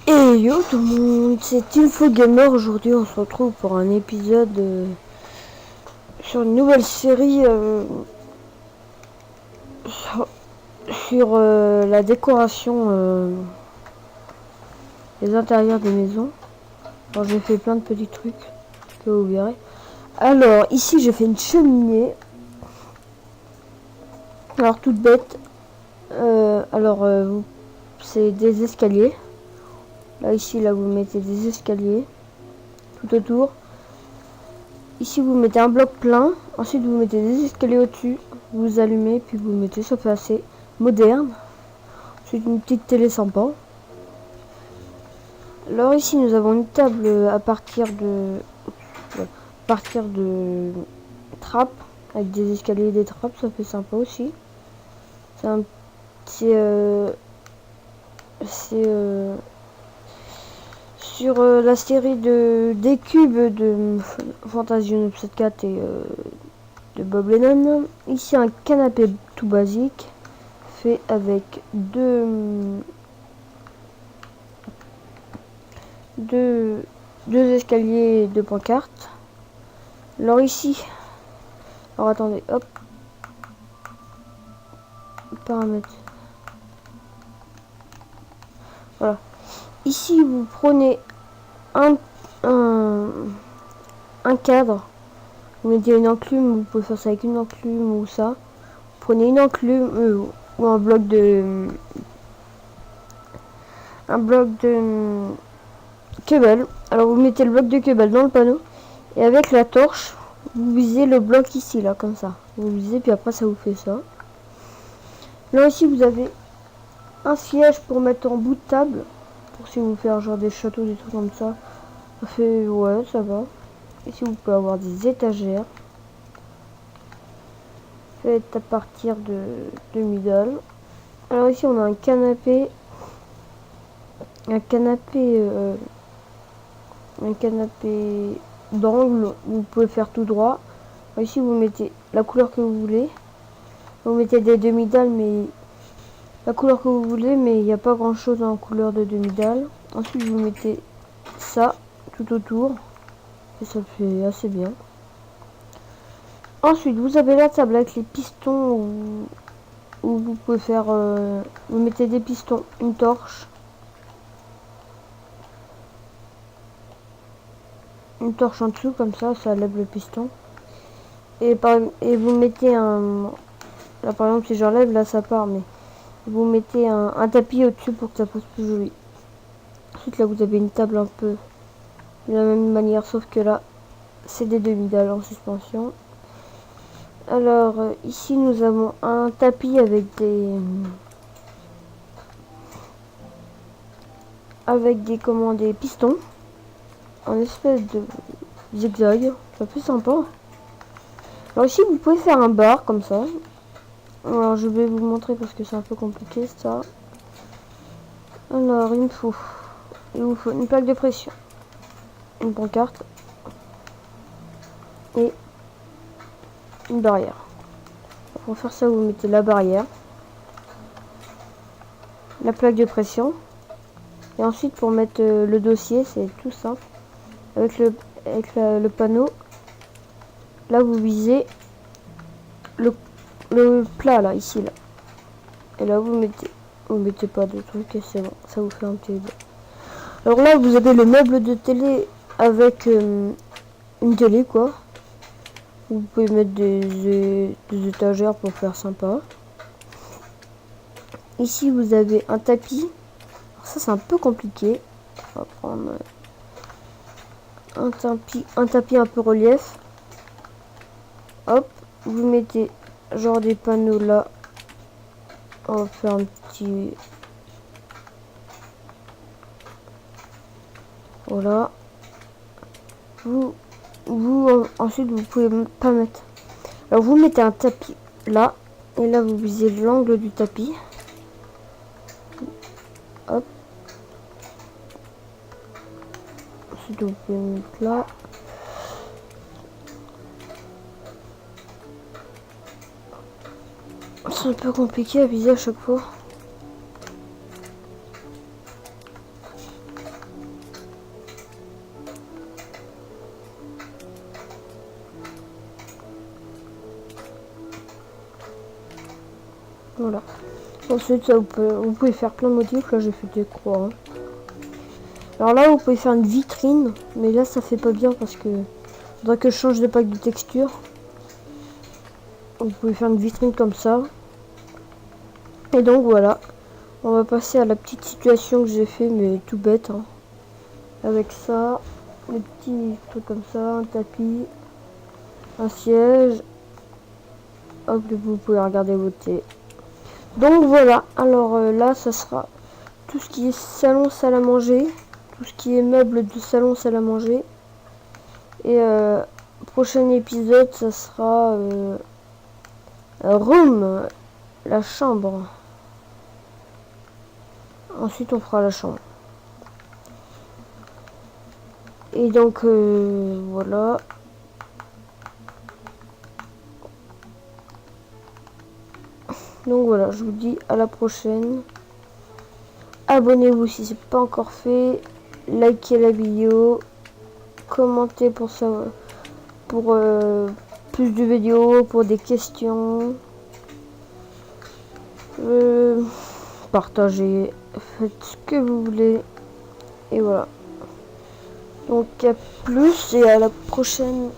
Et yo tout le monde, c'est InfoGamer. Aujourd'hui on se retrouve pour un épisode sur une nouvelle série sur la décoration des intérieurs des maisons. Alors j'ai fait plein de petits trucs que vous verrez. Alors ici j'ai fait une cheminée. Alors toute bête. C'est des escaliers. Là ici là vous mettez des escaliers tout autour. Ici vous mettez un bloc plein, ensuite vous mettez des escaliers au-dessus, vous allumez, puis vous mettez, ça fait assez moderne. Ensuite une petite télé sympa. Alors ici nous avons une table à partir de trappes, avec des escaliers et des trappes, ça fait sympa aussi. C'est sur la série des cubes de Fantasy 974 et de Bob Lennon. Ici un canapé tout basique fait avec deux escaliers et deux pancartes. Alors ici, alors attendez, hop, paramètres. Voilà. Ici vous prenez un cadre, vous mettez une enclume, vous pouvez faire ça avec une enclume ou ça. Vous prenez une enclume ou un bloc de Quebel. Alors vous mettez le bloc de Quebel dans le panneau et avec la torche vous visez le bloc ici là comme ça. Vous visez puis après ça vous fait ça. Là ici vous avez un siège pour mettre en bout de table pour si vous faire genre des châteaux, des trucs comme ça. Ça fait ouais ça va. Ici vous pouvez avoir des étagères faites à partir de middle. Alors ici on a un canapé d'angle où vous pouvez faire tout droit. Alors ici vous mettez la couleur que vous voulez. Vous mettez des demi-dalles mais la couleur que vous voulez, mais il n'y a pas grand chose en couleur de demi-dalle. Ensuite vous mettez ça tout autour et ça fait assez bien. Ensuite vous avez la table avec les pistons où vous pouvez faire vous mettez des pistons, une torche en dessous comme ça lève le piston et vous mettez là par exemple si j'enlève là ça part, mais vous mettez un tapis au dessus pour que ça fasse plus joli. Ensuite là vous avez une table un peu de la même manière sauf que là c'est des demi-dalles en suspension. Alors ici nous avons un tapis avec des pistons en espèce de zigzag, ça fait sympa. Alors ici vous pouvez faire un bar comme ça. Alors je vais vous montrer parce que c'est un peu compliqué ça. Alors il vous faut une plaque de pression, une pancarte et une barrière. Pour faire ça vous mettez la barrière, la plaque de pression et ensuite pour mettre le dossier c'est tout simple avec le panneau. Là vous visez le plat là ici là et là vous mettez pas de trucs et c'est bon, ça vous fait un petit. Alors là vous avez le meuble de télé avec une télé quoi. Vous pouvez mettre des étagères pour faire sympa. Ici vous avez un tapis. Alors ça c'est un peu compliqué. On va prendre un tapis un peu relief. Hop, vous mettez genre des panneaux là. On va faire un petit. Voilà. Ensuite vous pouvez pas mettre. Alors vous mettez un tapis là et là vous visez l'angle du tapis. Hop. Ensuite vous pouvez mettre là. C'est un peu compliqué à viser à chaque fois. Voilà. Ensuite, ça, vous pouvez faire plein de motifs. Là, j'ai fait des croix. Hein. Alors là, vous pouvez faire une vitrine. Mais là, ça fait pas bien parce que... faudrait que je change de pack de texture. Vous pouvez faire une vitrine comme ça. Et donc, voilà. On va passer à la petite situation que j'ai fait, mais tout bête. Hein. Avec ça, des petits trucs comme ça, un tapis, un siège. Hop, vous pouvez regarder vos télé. Donc voilà, alors là, ça sera tout ce qui est salon, salle à manger, tout ce qui est meubles de salon, salle à manger. Et prochain épisode, ça sera room, la chambre. Ensuite, on fera la chambre. Et donc voilà. Donc voilà, je vous dis à la prochaine. Abonnez-vous si c'est pas encore fait. Likez la vidéo. Commentez pour ça, pour plus de vidéos, pour des questions. Partagez, faites ce que vous voulez. Et voilà. Donc à plus et à la prochaine.